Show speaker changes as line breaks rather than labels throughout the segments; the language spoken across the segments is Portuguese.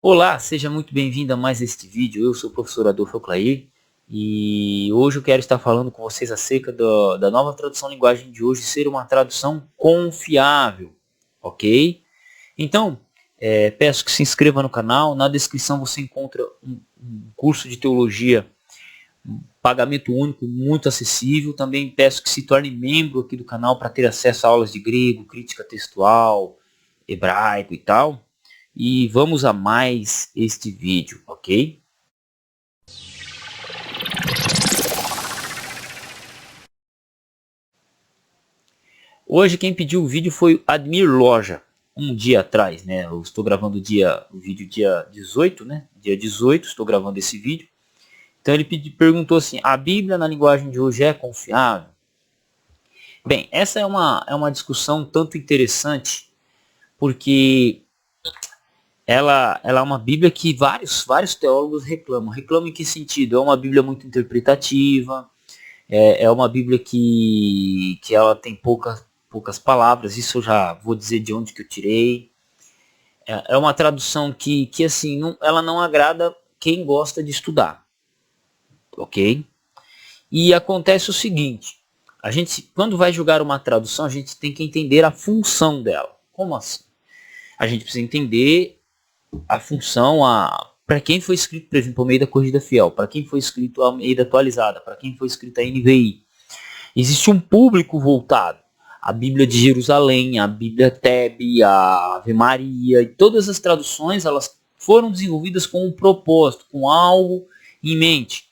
Olá, seja muito bem-vindo a mais este vídeo. Eu sou o professor Adolfo Clair e hoje eu quero estar falando com vocês acerca da nova tradução linguagem de hoje ser uma tradução confiável, ok? Então, peço que se inscreva no canal. Na descrição você encontra um curso de teologia, pagamento único, muito acessível. Também peço que se torne membro aqui do canal para ter acesso a aulas de grego, crítica textual, hebraico e tal. E vamos a mais este vídeo, ok? Hoje quem pediu o vídeo foi o Admir Loja, um dia atrás, né? Eu estou gravando o vídeo dia 18, né? Dia 18 estou gravando esse vídeo. Então ele perguntou assim, a Bíblia na linguagem de hoje é confiável? Bem, essa é uma discussão tanto interessante, porque ela é uma Bíblia que vários teólogos reclamam. Reclamam em que sentido? É uma Bíblia muito interpretativa, é uma Bíblia que ela tem poucas palavras, isso eu já vou dizer de onde que eu tirei. É uma tradução que assim, ela não agrada quem gosta de estudar, ok? E acontece o seguinte, a gente, quando vai julgar uma tradução, a gente tem que entender a função dela. Como assim? A gente precisa entender a função, para quem foi escrito, por exemplo, Almeida Corrigida Fiel, para quem foi escrito a Almeida Atualizada, para quem foi escrito a NVI. Existe um público voltado. A Bíblia de Jerusalém, a Bíblia Tebe, a Ave Maria, e todas as traduções elas foram desenvolvidas com um propósito, com algo em mente.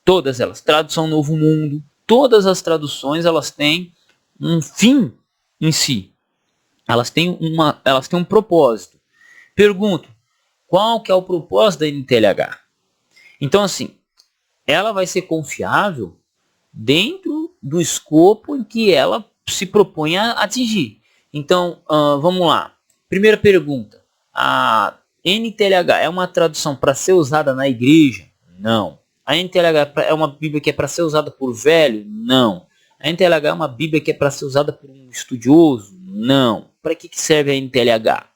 Todas elas, tradução Novo Mundo, todas as traduções elas têm um fim em si. Elas têm um propósito. Pergunto, qual que é o propósito da NTLH? Então assim, ela vai ser confiável dentro do escopo em que ela se propõe a atingir. Então, vamos lá. Primeira pergunta. A NTLH é uma tradução para ser usada na igreja? Não. A NTLH é uma Bíblia que é para ser usada por velho? Não. A NTLH é uma Bíblia que é para ser usada por um estudioso? Não. Para que serve a NTLH?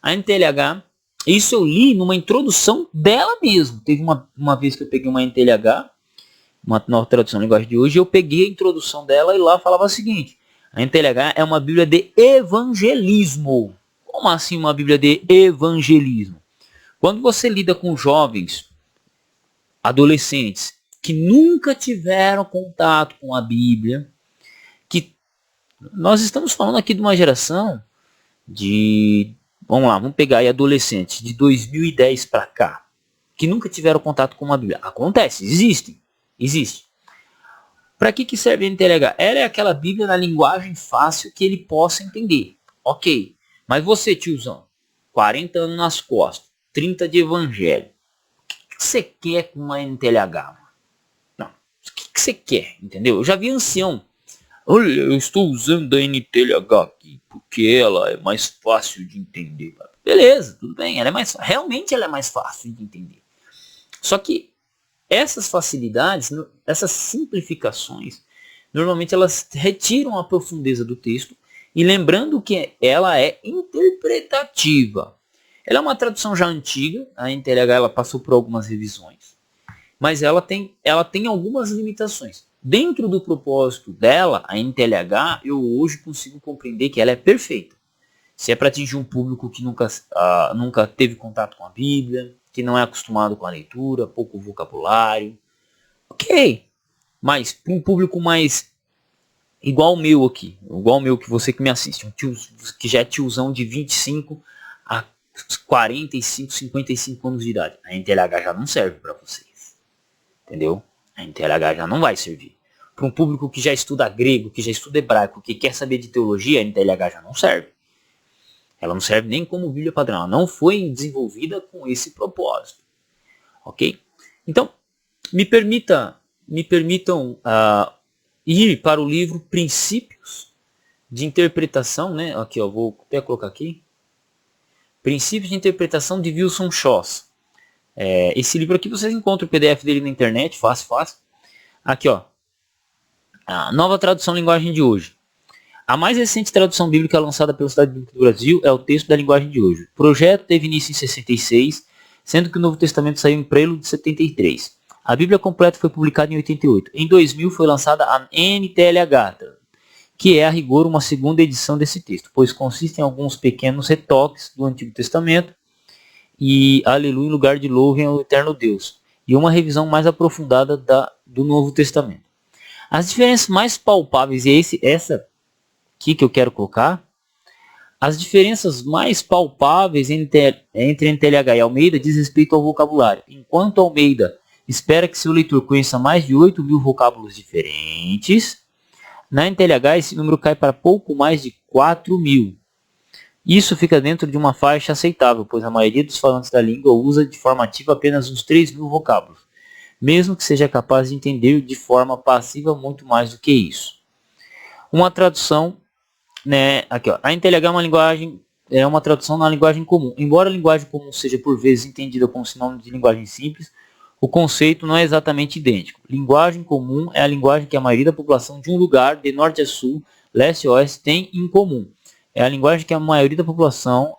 A NTLH, isso eu li numa introdução dela mesmo. Teve uma vez que eu peguei uma NTLH, uma nova tradução da linguagem de hoje, eu peguei a introdução dela e lá falava o seguinte: a NTLH é uma Bíblia de evangelismo. Como assim uma Bíblia de evangelismo? Quando você lida com jovens, adolescentes, que nunca tiveram contato com a Bíblia, que nós estamos falando aqui de uma geração de, vamos lá, vamos pegar aí adolescentes de 2010 para cá, que nunca tiveram contato com uma Bíblia. Acontece, existe. Para que serve a NTLH? Ela é aquela Bíblia na linguagem fácil que ele possa entender. Ok. Mas você, tiozão, 40 anos nas costas, 30 de evangelho, o que você quer com uma NTLH? Não. O que você quer? Entendeu? Eu já vi ancião. Olha, eu estou usando a NTLH aqui porque ela é mais fácil de entender. Beleza, tudo bem. Realmente ela é mais fácil de entender. Só que essas facilidades, essas simplificações, normalmente elas retiram a profundeza do texto e lembrando que ela é interpretativa. Ela é uma tradução já antiga, a NTLH ela passou por algumas revisões, mas ela tem algumas limitações. Dentro do propósito dela, a NTLH, eu hoje consigo compreender que ela é perfeita. Se é para atingir um público que nunca teve contato com a Bíblia, que não é acostumado com a leitura, pouco vocabulário, ok. Mas para um público mais igual o meu aqui, igual o meu que você que me assiste, um tio que já é tiozão de 25 a 45, 55 anos de idade, a NTLH já não serve para vocês, entendeu? A NTLH já não vai servir. Para um público que já estuda grego, que já estuda hebraico, que quer saber de teologia, a NTLH já não serve. Ela não serve nem como Bíblia padrão, ela não foi desenvolvida com esse propósito, ok? Então, me permitam ir para o livro Princípios de Interpretação, né? Aqui, ó, vou até colocar aqui. Princípios de Interpretação de Wilson Schoss. Esse livro aqui vocês encontram o PDF dele na internet, fácil. Aqui, ó. A nova tradução linguagem de hoje. A mais recente tradução bíblica lançada pela Sociedade Bíblica do Brasil é o texto da linguagem de hoje. O projeto teve início em 66, sendo que o Novo Testamento saiu em prelo de 73. A Bíblia completa foi publicada em 88. Em 2000 foi lançada a NTLH, que é a rigor uma segunda edição desse texto, pois consiste em alguns pequenos retoques do Antigo Testamento e aleluia em lugar de louvem ao eterno Deus, e uma revisão mais aprofundada do Novo Testamento. As diferenças mais palpáveis, e essa aqui que eu quero colocar, as diferenças mais palpáveis entre NTLH e Almeida diz respeito ao vocabulário. Enquanto Almeida espera que seu leitor conheça mais de 8.000 vocábulos diferentes, na NTLH esse número cai para pouco mais de 4.000. Isso fica dentro de uma faixa aceitável, pois a maioria dos falantes da língua usa de forma ativa apenas uns 3.000 vocábulos, mesmo que seja capaz de entender de forma passiva muito mais do que isso. Uma tradução, né, aqui ó, a NTLH é uma tradução na linguagem comum. Embora a linguagem comum seja por vezes entendida como sinônimo de linguagem simples, o conceito não é exatamente idêntico. Linguagem comum é a linguagem que a maioria da população de um lugar, de norte a sul, leste a oeste, tem em comum. É a linguagem que a maioria da população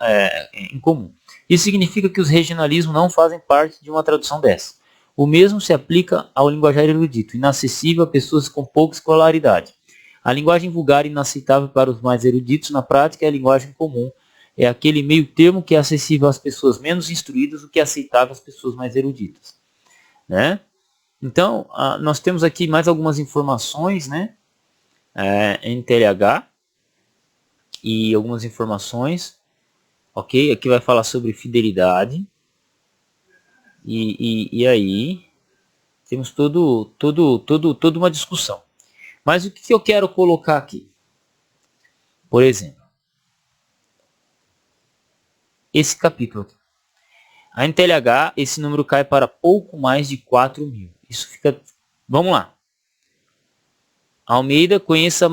em comum. Isso significa que os regionalismos não fazem parte de uma tradução dessa. O mesmo se aplica ao linguajar erudito, inacessível a pessoas com pouca escolaridade. A linguagem vulgar e inaceitável para os mais eruditos, na prática, é a linguagem comum. É aquele meio termo que é acessível às pessoas menos instruídas, o que é aceitável às pessoas mais eruditas. Né? Então, nós temos aqui mais algumas informações, né? NTLH. E algumas informações, ok? Aqui vai falar sobre fidelidade. E aí temos toda uma discussão. Mas o que eu quero colocar aqui? Por exemplo, esse capítulo aqui. A NTLH, esse número cai para pouco mais de 4.000. Isso fica... Vamos lá. Almeida, conheça...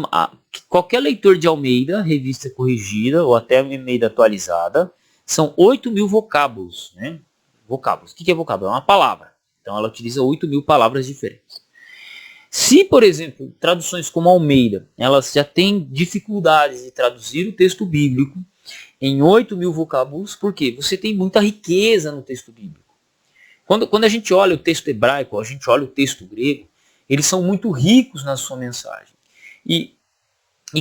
Qualquer leitor de Almeida, revista corrigida ou até Almeida atualizada, são 8.000 vocábulos. Né? Vocábulos. O que é vocábulo? É uma palavra. Então ela utiliza 8.000 palavras diferentes. Se, por exemplo, traduções como Almeida, elas já têm dificuldades de traduzir o texto bíblico em 8.000 vocábulos, por quê? Você tem muita riqueza no texto bíblico. Quando a gente olha o texto hebraico, a gente olha o texto grego, eles são muito ricos na sua mensagem. E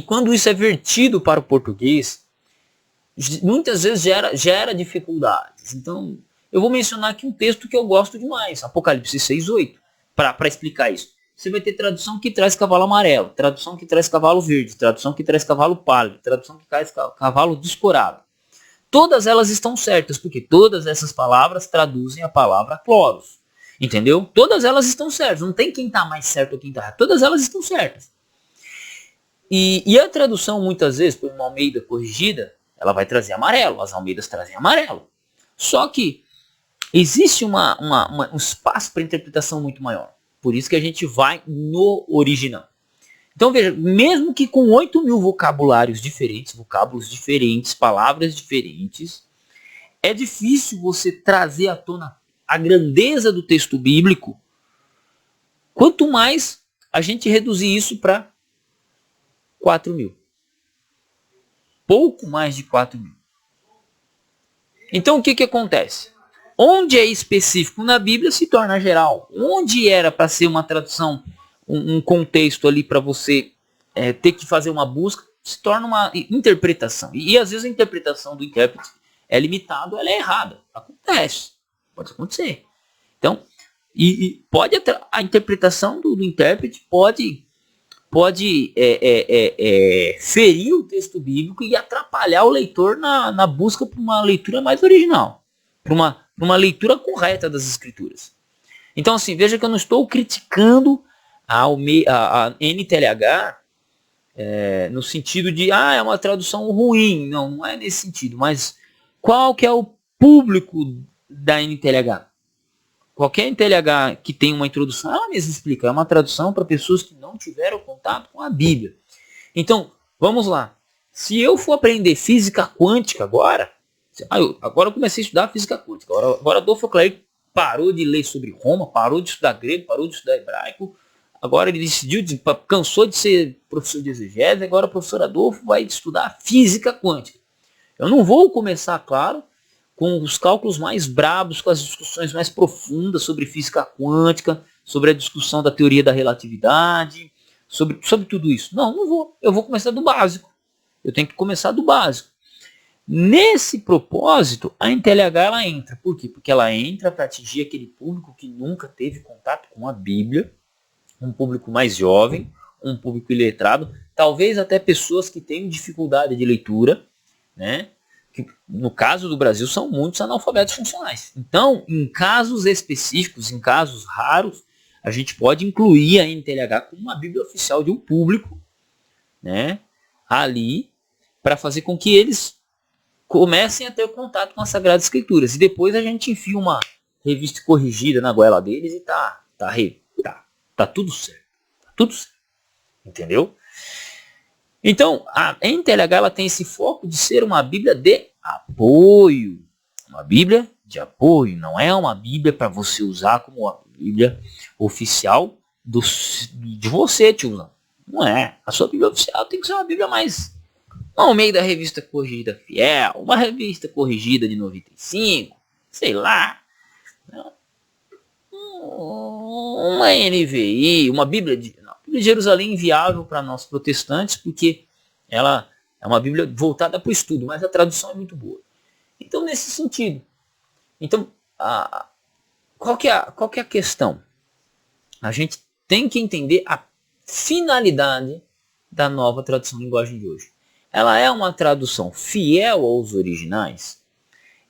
quando isso é vertido para o português, muitas vezes gera dificuldades. Então, eu vou mencionar aqui um texto que eu gosto demais, Apocalipse 6:8, para explicar isso. Você vai ter tradução que traz cavalo amarelo, tradução que traz cavalo verde, tradução que traz cavalo pálido, tradução que traz cavalo descorado. Todas elas estão certas, porque todas essas palavras traduzem a palavra cloros. Entendeu? Todas elas estão certas. Não tem quem está mais certo ou quem está errado. Todas elas estão certas. E a tradução, muitas vezes, por uma Almeida corrigida, ela vai trazer amarelo. As Almeidas trazem amarelo. Só que existe um espaço para interpretação muito maior. Por isso que a gente vai no original. Então veja, mesmo que com 8.000 vocábulos diferentes, palavras diferentes, é difícil você trazer à tona a grandeza do texto bíblico, quanto mais a gente reduzir isso para 4.000. Pouco mais de 4.000. Então o que acontece? Onde é específico na Bíblia se torna geral. Onde era para ser uma tradução, um contexto ali para você ter que fazer uma busca, se torna uma interpretação. E às vezes a interpretação do intérprete é limitada, ela é errada. Acontece. Pode acontecer. Então, a interpretação do intérprete pode ferir o texto bíblico e atrapalhar o leitor na busca por uma leitura mais original. Por uma leitura correta das escrituras. Então, assim, veja que eu não estou criticando a NTLH no sentido de, é uma tradução ruim. Não é nesse sentido. Mas qual que é o público da NTLH? Qualquer NTLH que tem uma introdução, ela mesma explica. É uma tradução para pessoas que não tiveram contato com a Bíblia. Então, vamos lá. Se eu for aprender física quântica agora eu comecei a estudar física quântica. Agora Adolfo Clary parou de ler sobre Roma, parou de estudar grego, parou de estudar hebraico. Agora ele decidiu, cansou de ser professor de exegese, agora o professor Adolfo vai estudar física quântica. Eu não vou começar, claro, com os cálculos mais brabos, com as discussões mais profundas sobre física quântica, sobre a discussão da teoria da relatividade, sobre tudo isso. Não, não vou. Eu vou começar do básico. Eu tenho que começar do básico. Nesse propósito, a NTLH ela entra. Por quê? Porque ela entra para atingir aquele público que nunca teve contato com a Bíblia, um público mais jovem, um público iletrado, talvez até pessoas que têm dificuldade de leitura, né? Que no caso do Brasil são muitos analfabetos funcionais. Então, em casos específicos, em casos raros, a gente pode incluir a NTLH como uma Bíblia oficial de um público, né? Ali, para fazer com que eles comecem a ter contato com as Sagradas Escrituras. E depois a gente enfia uma revista corrigida na goela deles e tá tudo certo. Tá tudo certo. Entendeu? Então, a NTLH ela tem esse foco de ser uma Bíblia de apoio. Uma Bíblia de apoio. Não é uma Bíblia para você usar como uma Bíblia oficial de você, tiozão. Não é. A sua Bíblia oficial tem que ser uma Bíblia mais... ao meio da revista corrigida fiel, uma revista corrigida de 95, sei lá. Uma NVI, uma Bíblia de Jerusalém inviável para nós protestantes, porque ela é uma Bíblia voltada para o estudo, mas a tradução é muito boa. Então, nesse sentido. Então, qual que é a questão? A gente tem que entender a finalidade da nova tradução de linguagem de hoje. Ela é uma tradução fiel aos originais.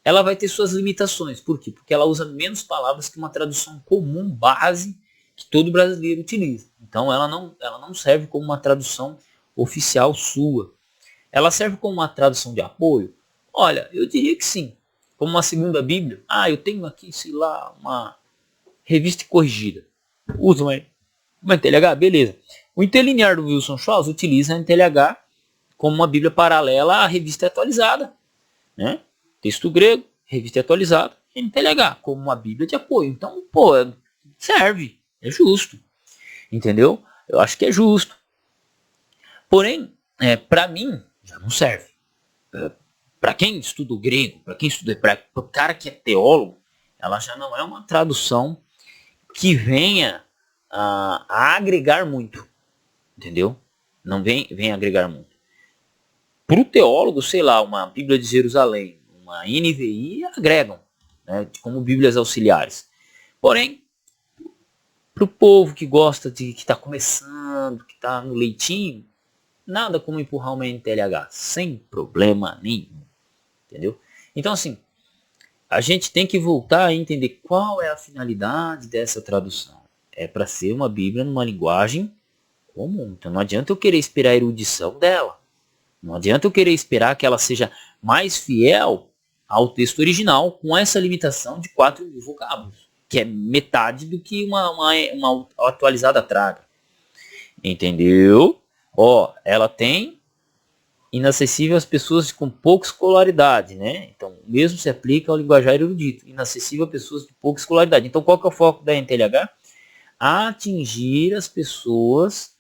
Ela vai ter suas limitações. Por quê? Porque ela usa menos palavras que uma tradução comum, base, que todo brasileiro utiliza. Então ela não serve como uma tradução oficial sua. Ela serve como uma tradução de apoio? Olha, eu diria que sim. Como uma segunda Bíblia. Eu tenho aqui, sei lá, uma revista corrigida. Usa uma NTLH? Beleza. O interlinear do Wilson Schwartz utiliza a NTLH como uma Bíblia paralela à revista atualizada, né? Texto grego, revista atualizada, NTLH, como uma Bíblia de apoio. Então, serve, é justo, entendeu? Eu acho que é justo. Porém, para mim, já não serve. Para quem estuda o grego, para o cara que é teólogo, ela já não é uma tradução que venha a agregar muito, entendeu? Não vem agregar muito. Para o teólogo, sei lá, uma Bíblia de Jerusalém, uma NVI, agregam, né, como Bíblias auxiliares. Porém, para o povo que gosta que está começando, que está no leitinho, nada como empurrar uma NTLH, sem problema nenhum. Entendeu? Então, assim, a gente tem que voltar a entender qual é a finalidade dessa tradução. É para ser uma Bíblia numa linguagem comum. Então, não adianta eu querer esperar a erudição dela. Não adianta eu querer esperar que ela seja mais fiel ao texto original com essa limitação de 4.000 vocábulos, que é metade do que uma atualizada traga. Entendeu? Ela tem inacessível às pessoas com pouca escolaridade, né? Então, o mesmo se aplica ao linguajar erudito, inacessível a pessoas de pouca escolaridade. Então, qual que é o foco da NTLH? Atingir as pessoas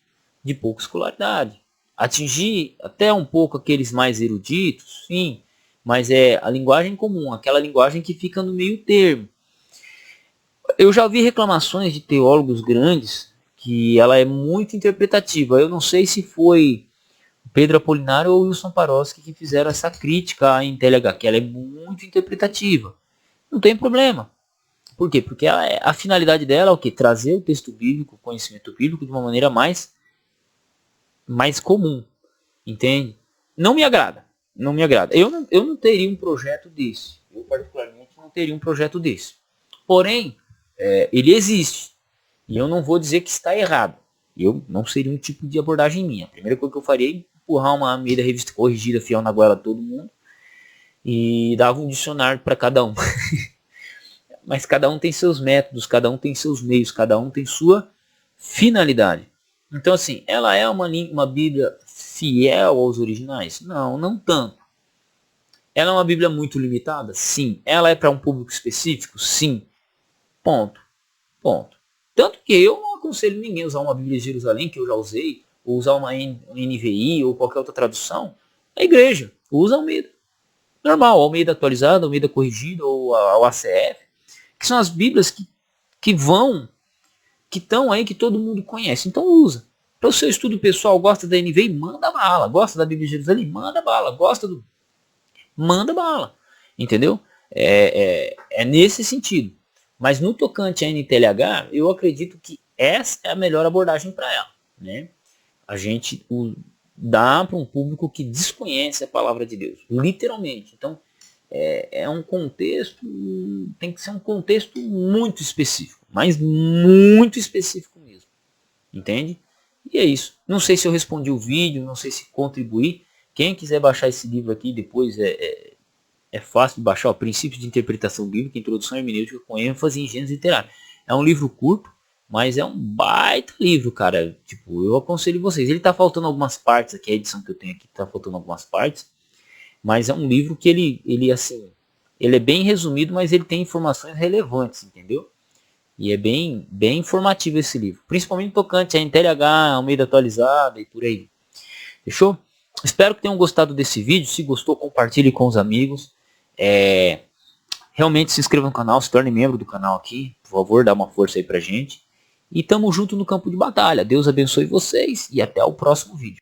de pouca escolaridade. Atingir até um pouco aqueles mais eruditos, sim, mas é a linguagem comum, aquela linguagem que fica no meio termo. Eu já ouvi reclamações de teólogos grandes que ela é muito interpretativa. Eu não sei se foi Pedro Apolinário ou Wilson Paroski que fizeram essa crítica à NTLH, que ela é muito interpretativa. Não tem problema. Por quê? Porque a finalidade dela é o quê? Trazer o texto bíblico, o conhecimento bíblico de uma maneira mais comum, entende? Não me agrada, não me agrada. Eu não teria um projeto desse. Eu particularmente não teria um projeto desse. Porém, ele existe. E eu não vou dizer que está errado. Eu não seria um tipo de abordagem minha. A primeira coisa que eu faria é empurrar uma meia revista corrigida fiel na goela de todo mundo e dava um dicionário para cada um. Mas cada um tem seus métodos, cada um tem seus meios, cada um tem sua finalidade. Então, assim, ela é uma Bíblia fiel aos originais? Não, não tanto. Ela é uma Bíblia muito limitada? Sim. Ela é para um público específico? Sim. Ponto. Tanto que eu não aconselho ninguém a usar uma Bíblia de Jerusalém, que eu já usei, ou usar uma NVI ou qualquer outra tradução. A igreja usa Almeida. Normal, Almeida atualizada, Almeida corrigida, ou a ACF, que são as Bíblias que estão aí, que todo mundo conhece. Então usa. Para o seu estudo pessoal, gosta da NVI, manda bala. Gosta da Bíblia de Jerusalém, manda bala. Manda bala. Entendeu? É nesse sentido. Mas no tocante à NTLH, eu acredito que essa é a melhor abordagem para ela. Né? A gente dá para um público que desconhece a palavra de Deus. Literalmente. Então, é um contexto, tem que ser um contexto muito específico. Mas muito específico mesmo. Entende? E é isso. Não sei se eu respondi o vídeo, não sei se contribuí. Quem quiser baixar esse livro aqui depois é fácil de baixar. O Princípios de Interpretação Bíblica, Introdução à Hermenêutica com ênfase em gênero literário. É um livro curto, mas é um baita livro, cara. Tipo, eu aconselho vocês. Ele tá faltando algumas partes aqui, a edição que eu tenho aqui tá faltando algumas partes. Mas é um livro que ele é bem resumido, mas ele tem informações relevantes, entendeu? E é bem informativo esse livro. Principalmente tocante a NTLH, Almeida atualizada e por aí. Fechou? Espero que tenham gostado desse vídeo. Se gostou, compartilhe com os amigos. Realmente se inscreva no canal, se torne membro do canal aqui. Por favor, dá uma força aí pra gente. E tamo junto no campo de batalha. Deus abençoe vocês e até o próximo vídeo.